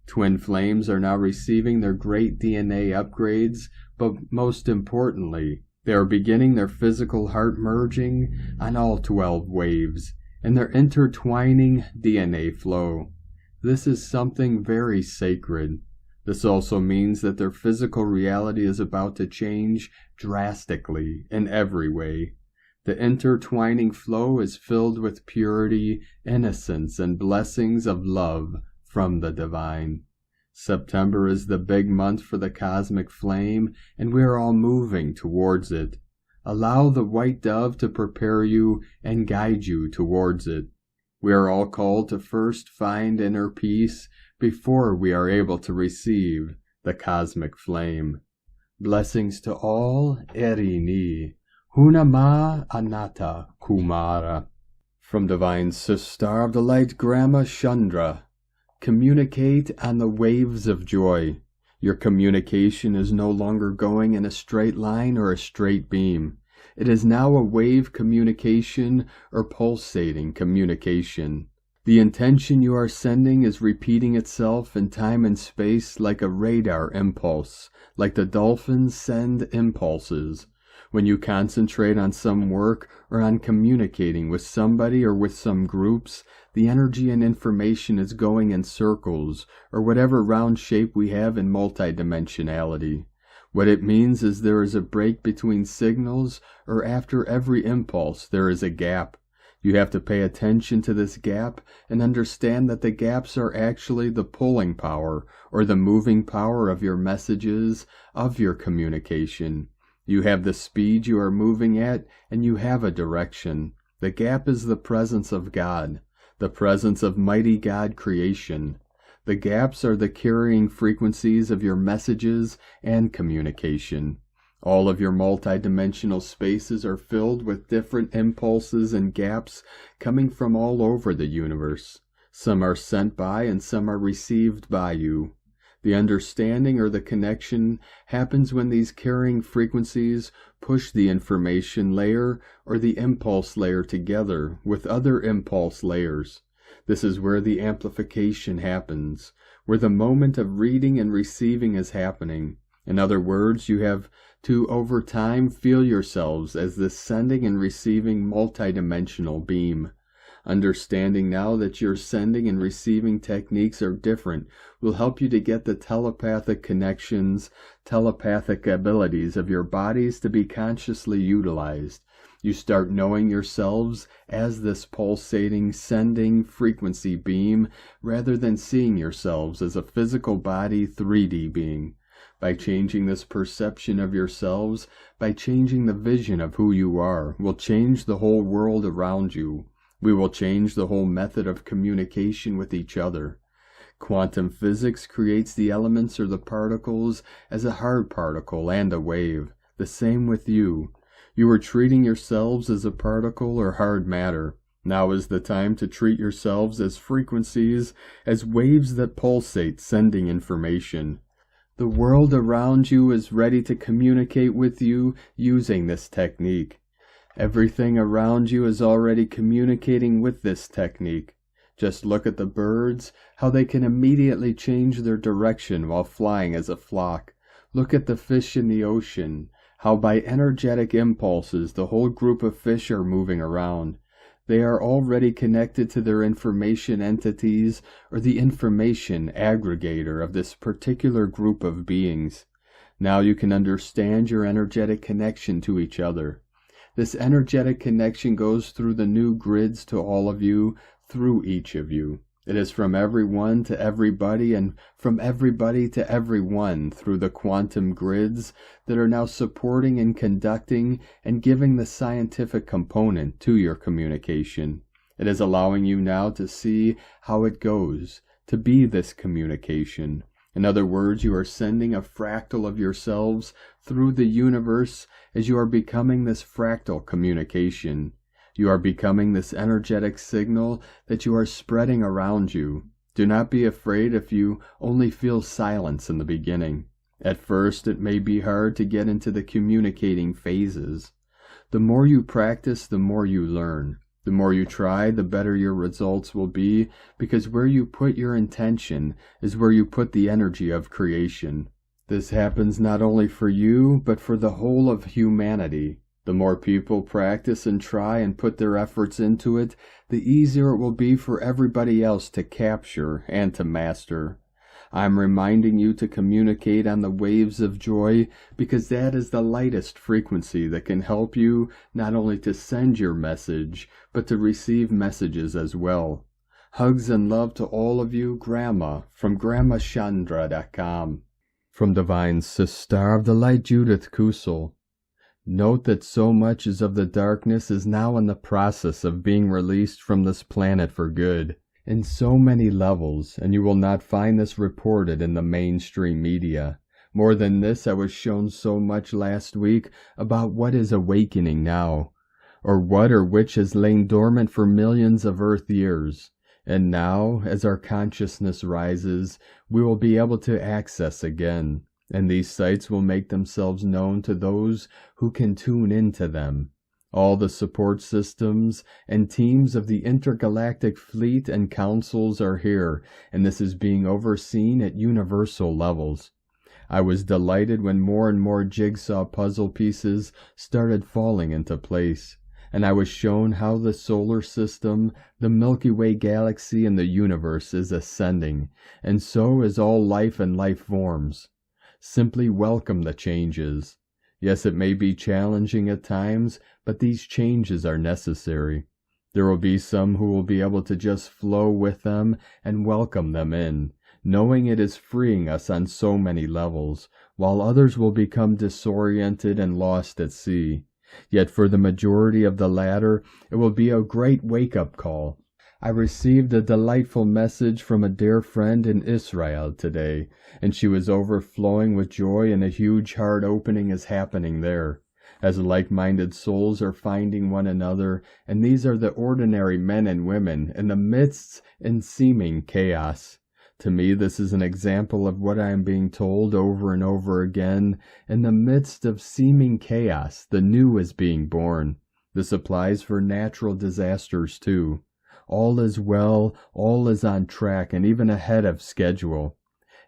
Twin flames are now receiving their great DNA upgrades, but most importantly, they are beginning their physical heart merging on all 12 waves, and their intertwining DNA flow. This is something very sacred. This also means that their physical reality is about to change drastically in every way. The intertwining flow is filled with purity, innocence, and blessings of love, from the divine. September is the big month for the cosmic flame, and we are all moving towards it. Allow the white dove to prepare you and guide you towards it. We are all called to first find inner peace before we are able to receive the cosmic flame. Blessings to all. Erini. Hunama Anata Kumara. From Divine Sister of the Light Grandma Chandra. Communicate on the waves of joy. Your communication is no longer going in a straight line or a straight beam. It is now a wave communication or pulsating communication. The intention you are sending is repeating itself in time and space like a radar impulse, like the dolphins send impulses. When you concentrate on some work or on communicating with somebody or with some groups, the energy and information is going in circles, or whatever round shape we have in multidimensionality. What it means is there is a break between signals, or after every impulse there is a gap. You have to pay attention to this gap and understand that the gaps are actually the pulling power, or the moving power of your messages, of your communication. You have the speed you are moving at, and you have a direction. The gap is the presence of God, the presence of mighty God creation. The gaps are the carrying frequencies of your messages and communication. All of your multidimensional spaces are filled with different impulses and gaps coming from all over the universe. Some are sent by and some are received by you. The understanding or the connection happens when these carrying frequencies push the information layer or the impulse layer together with other impulse layers. This is where the amplification happens, where the moment of reading and receiving is happening. In other words, you have to, over time, feel yourselves as this sending and receiving multidimensional beam. Understanding now that your sending and receiving techniques are different will help you to get the telepathic connections, telepathic abilities of your bodies to be consciously utilized. You start knowing yourselves as this pulsating, sending frequency beam rather than seeing yourselves as a physical body 3D being. By changing this perception of yourselves, by changing the vision of who you are, will change the whole world around you. We will change the whole method of communication with each other. Quantum physics creates the elements or the particles as a hard particle and a wave. The same with you. You are treating yourselves as a particle or hard matter. Now is the time to treat yourselves as frequencies, as waves that pulsate, sending information. The world around you is ready to communicate with you using this technique. Everything around you is already communicating with this technique. Just look at the birds, how they can immediately change their direction while flying as a flock. Look at the fish in the ocean, how by energetic impulses the whole group of fish are moving around. They are already connected to their information entities or the information aggregator of this particular group of beings. Now you can understand your energetic connection to each other. This energetic connection goes through the new grids to all of you, through each of you. It is from everyone to everybody and from everybody to everyone through the quantum grids that are now supporting and conducting and giving the scientific component to your communication. It is allowing you now to see how it goes, to be this communication. In other words, you are sending a fractal of yourselves through the universe as you are becoming this fractal communication. You are becoming this energetic signal that you are spreading around you. Do not be afraid if you only feel silence in the beginning. At first, it may be hard to get into the communicating phases. The more you practice, the more you learn. The more you try, the better your results will be, because where you put your intention is where you put the energy of creation. This happens not only for you, but for the whole of humanity. The more people practice and try and put their efforts into it, the easier it will be for everybody else to capture and to master. I'm reminding you to communicate on the waves of joy because that is the lightest frequency that can help you not only to send your message, but to receive messages as well. Hugs and love to all of you, Grandma, from GrandmaChandra.com. From Divine Sister of the Light, Judith Kusel. Note that so much as of the darkness is now in the process of being released from this planet for good, in so many levels, and you will not find this reported in the mainstream media. More than this, I was shown so much last week about what is awakening now, or what or which has lain dormant for millions of Earth years. And now, as our consciousness rises, we will be able to access again, and these sites will make themselves known to those who can tune into them. All the support systems and teams of the intergalactic fleet and councils are here, and this is being overseen at universal levels. I was delighted when more and more jigsaw puzzle pieces started falling into place, and I was shown how the solar system, the Milky Way galaxy, and the universe is ascending, and so is all life and life forms. Simply welcome the changes. Yes, it may be challenging at times, but these changes are necessary. There will be some who will be able to just flow with them and welcome them in, knowing it is freeing us on so many levels, while others will become disoriented and lost at sea. Yet for the majority of the latter, it will be a great wake-up call. I received a delightful message from a dear friend in Israel today, and she was overflowing with joy, and a huge heart opening is happening there, as like-minded souls are finding one another, and these are the ordinary men and women in the midst in seeming chaos. To me, this is an example of what I am being told over and over again. In the midst of seeming chaos, the new is being born. This applies for natural disasters too. All is well, all is on track, and even ahead of schedule.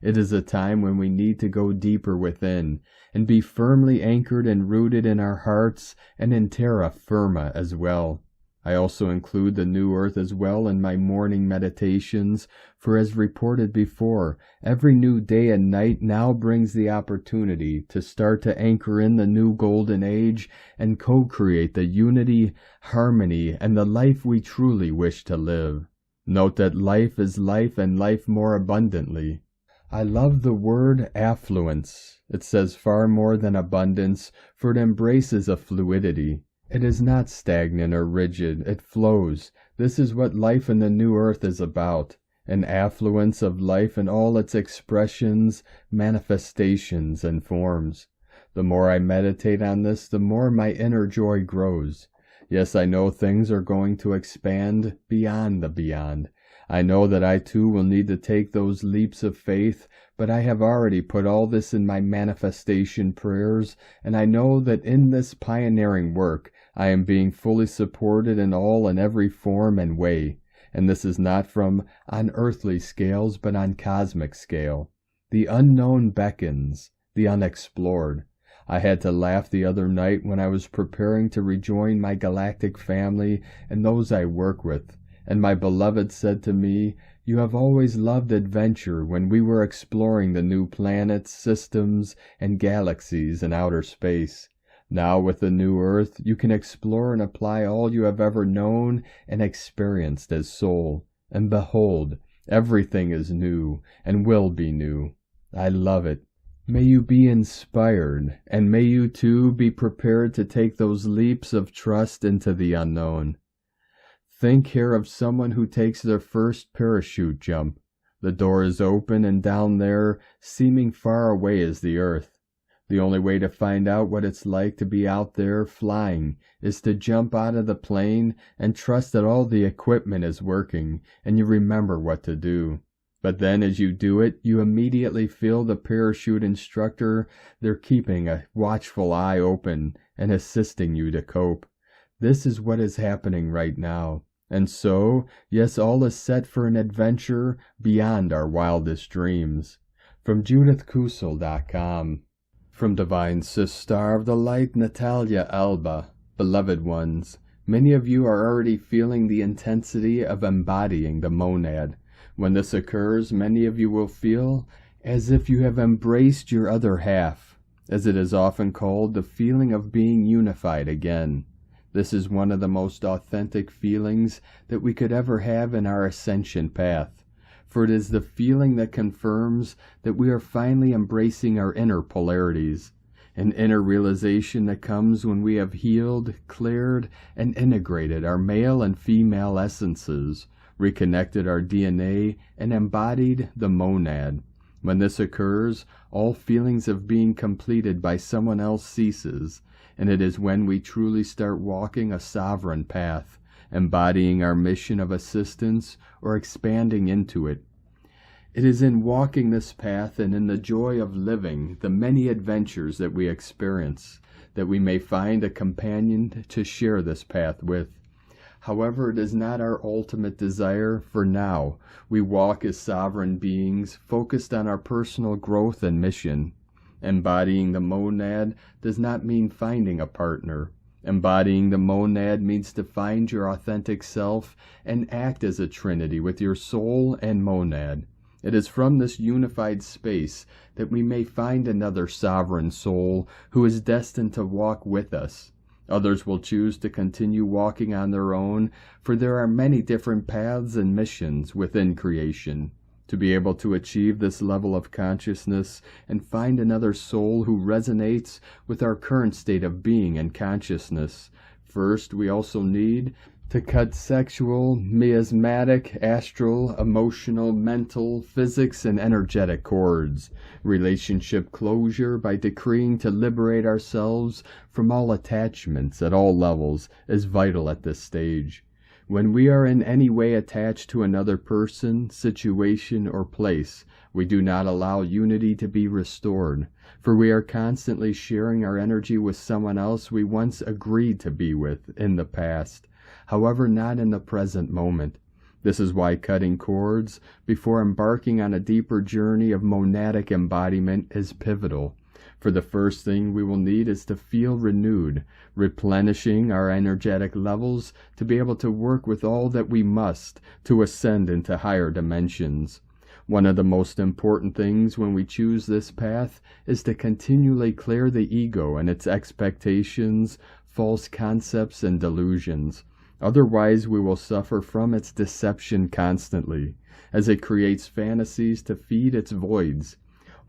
It is a time when we need to go deeper within, and be firmly anchored and rooted in our hearts, and in terra firma as well. I also include the new earth as well in my morning meditations, for as reported before, every new day and night now brings the opportunity to start to anchor in the new golden age and co-create the unity, harmony, and the life we truly wish to live. Note that life is life and life more abundantly. I love the word affluence. It says far more than abundance, for it embraces a fluidity. It is not stagnant or rigid, it flows. This is what life in the new earth is about, an affluence of life in all its expressions, manifestations, and forms. The more I meditate on this, the more my inner joy grows. Yes, I know things are going to expand beyond the beyond. I know that I too will need to take those leaps of faith, but I have already put all this in my manifestation prayers, and I know that in this pioneering work I am being fully supported in all and every form and way, and this is not from on earthly scales, but on cosmic scale. The unknown beckons, the unexplored. I had to laugh the other night when I was preparing to rejoin my galactic family and those I work with, and my beloved said to me, "You have always loved adventure when we were exploring the new planets, systems, and galaxies in outer space. Now with the new earth, you can explore and apply all you have ever known and experienced as soul. And behold, everything is new and will be new." I love it. May you be inspired, and may you too be prepared to take those leaps of trust into the unknown. Think here of someone who takes their first parachute jump. The door is open, and down there, seeming far away, is the earth. The only way to find out what it's like to be out there flying is to jump out of the plane and trust that all the equipment is working and you remember what to do. But then as you do it, you immediately feel the parachute instructor there keeping a watchful eye open and assisting you to cope. This is what is happening right now. And so, yes, all is set for an adventure beyond our wildest dreams. From JudithKusel.com. From Divine Sister of the Light, Natalia Alba. Beloved ones, many of you are already feeling the intensity of embodying the monad. When this occurs, many of you will feel as if you have embraced your other half, as it is often called, the feeling of being unified again. This is one of the most authentic feelings that we could ever have in our ascension path, for it is the feeling that confirms that we are finally embracing our inner polarities, an inner realization that comes when we have healed, cleared, and integrated our male and female essences, reconnected our DNA, and embodied the monad. When this occurs, all feelings of being completed by someone else ceases, and it is when we truly start walking a sovereign path, embodying our mission of assistance or expanding into it. It is in walking this path and in the joy of living the many adventures that we experience that we may find a companion to share this path with. However, it is not our ultimate desire, for now we walk as sovereign beings focused on our personal growth and mission. Embodying the monad does not mean finding a partner. Embodying the monad means to find your authentic self and act as a trinity with your soul and monad. It is from this unified space that we may find another sovereign soul who is destined to walk with us. Others will choose to continue walking on their own, for there are many different paths and missions within creation. To be able to achieve this level of consciousness and find another soul who resonates with our current state of being and consciousness, first we also need to cut sexual, miasmatic, astral, emotional, mental, physics, and energetic cords. Relationship closure by decreeing to liberate ourselves from all attachments at all levels is vital at this stage. When we are in any way attached to another person, situation, or place, we do not allow unity to be restored, for we are constantly sharing our energy with someone else we once agreed to be with in the past. However, not in the present moment. This is why cutting cords before embarking on a deeper journey of monadic embodiment is pivotal. For the first thing we will need is to feel renewed, replenishing our energetic levels to be able to work with all that we must to ascend into higher dimensions. One of the most important things when we choose this path is to continually clear the ego and its expectations, false concepts, and delusions. Otherwise, we will suffer from its deception constantly, as it creates fantasies to feed its voids.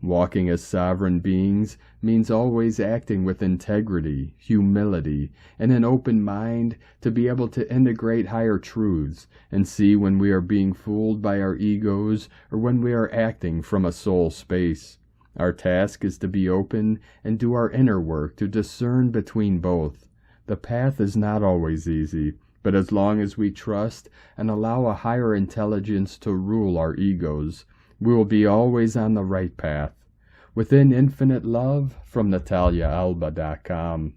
Walking as sovereign beings means always acting with integrity, humility, and an open mind to be able to integrate higher truths and see when we are being fooled by our egos or when we are acting from a soul space. Our task is to be open and do our inner work to discern between both. The path is not always easy, but as long as we trust and allow a higher intelligence to rule our egos, we will be always on the right path. Within infinite love, from NataliaAlba.com.